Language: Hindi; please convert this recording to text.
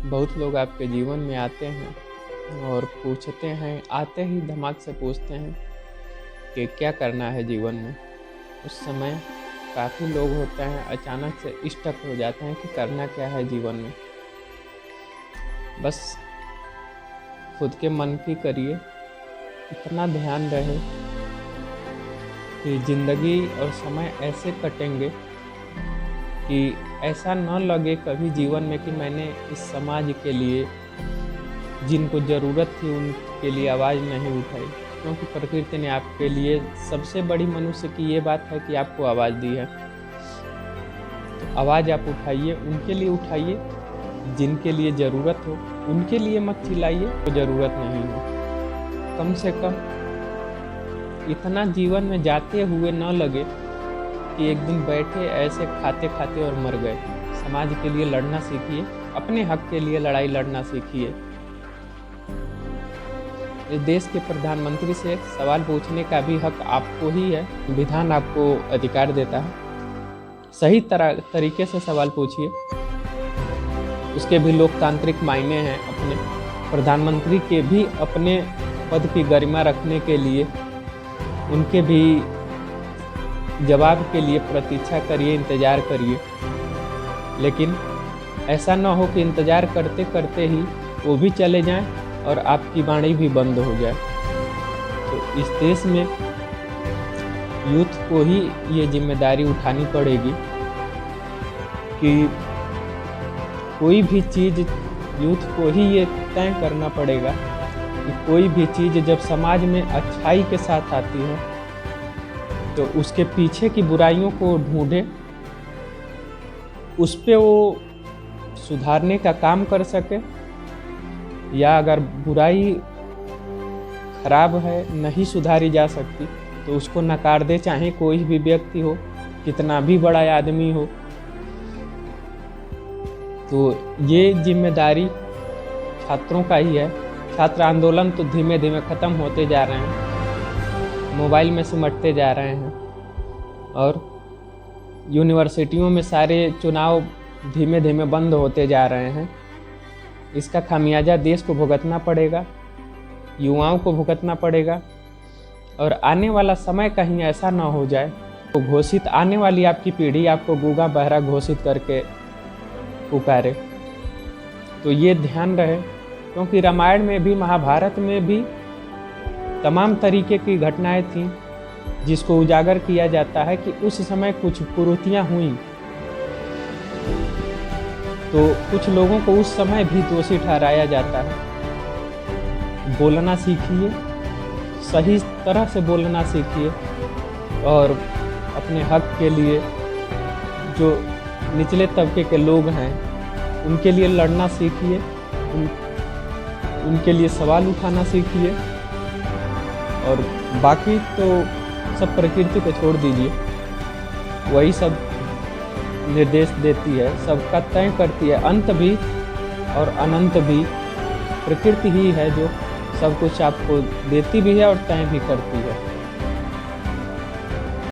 बहुत लोग आपके जीवन में आते हैं और पूछते हैं, आते ही धमाक से पूछते हैं कि क्या करना है जीवन में। उस समय काफ़ी लोग होते हैं अचानक से स्टक हो जाते हैं कि करना क्या है जीवन में। बस खुद के मन की करिए, इतना ध्यान रहे कि ज़िंदगी और समय ऐसे कटेंगे कि ऐसा न लगे कभी जीवन में कि मैंने इस समाज के लिए, जिनको ज़रूरत थी उनके लिए आवाज़ नहीं उठाई। क्योंकि प्रकृति ने आपके लिए, सबसे बड़ी मनुष्य की ये बात है कि आपको आवाज़ दी है। तो आवाज़ आप उठाइए, उनके लिए उठाइए जिनके लिए ज़रूरत हो, उनके लिए मत चिल्लाइए तो ज़रूरत नहीं हो। कम से कम इतना जीवन में जाते हुए न लगे कि एक दिन बैठे ऐसे खाते खाते और मर गए। समाज के लिए लड़ना सीखिए, अपने हक के लिए लड़ाई लड़ना सीखिए। इस देश के प्रधानमंत्री से सवाल पूछने का भी हक आपको ही है, विधान आपको अधिकार देता है। सही तरीके से सवाल पूछिए, उसके भी लोकतांत्रिक मायने हैं। अपने प्रधानमंत्री के भी अपने पद की गरिमा रखने के लिए उनके भी जवाब के लिए प्रतीक्षा करिए, इंतज़ार करिए। लेकिन ऐसा ना हो कि इंतज़ार करते करते ही वो भी चले जाएं और आपकी वाणी भी बंद हो जाए। तो इस देश में यूथ को ही ये जिम्मेदारी उठानी पड़ेगी कि कोई भी चीज़, यूथ को ही ये तय करना पड़ेगा कि कोई भी चीज़ जब समाज में अच्छाई के साथ आती है तो उसके पीछे की बुराइयों को ढूंढे, उस पे वो सुधारने का काम कर सके। या अगर बुराई खराब है, नहीं सुधारी जा सकती, तो उसको नकार दे, चाहे कोई भी व्यक्ति हो, कितना भी बड़ा आदमी हो। तो ये जिम्मेदारी छात्रों का ही है। छात्र आंदोलन तो धीमे धीमे ख़त्म होते जा रहे हैं, मोबाइल में सिमटते जा रहे हैं, और यूनिवर्सिटियों में सारे चुनाव धीमे धीमे बंद होते जा रहे हैं। इसका खामियाजा देश को भुगतना पड़ेगा, युवाओं को भुगतना पड़ेगा। और आने वाला समय कहीं ऐसा ना हो जाए तो घोषित, आने वाली आपकी पीढ़ी आपको गूंगा बहरा घोषित करके पुकारे। तो ये ध्यान रहे, क्योंकि रामायण में भी, महाभारत में भी तमाम तरीके की घटनाएं थीं जिसको उजागर किया जाता है कि उस समय कुछ कुरीतियां हुई, तो कुछ लोगों को उस समय भी दोषी ठहराया जाता है। बोलना सीखिए, सही तरह से बोलना सीखिए, और अपने हक के लिए जो निचले तबके के लोग हैं उनके लिए लड़ना सीखिए, उनके लिए सवाल उठाना सीखिए। और बाकी तो सब प्रकृति को छोड़ दीजिए, वही सब निर्देश देती है, सबका तय करती है। अंत भी और अनंत भी प्रकृति ही है जो सब कुछ आपको देती भी है और तय भी करती है।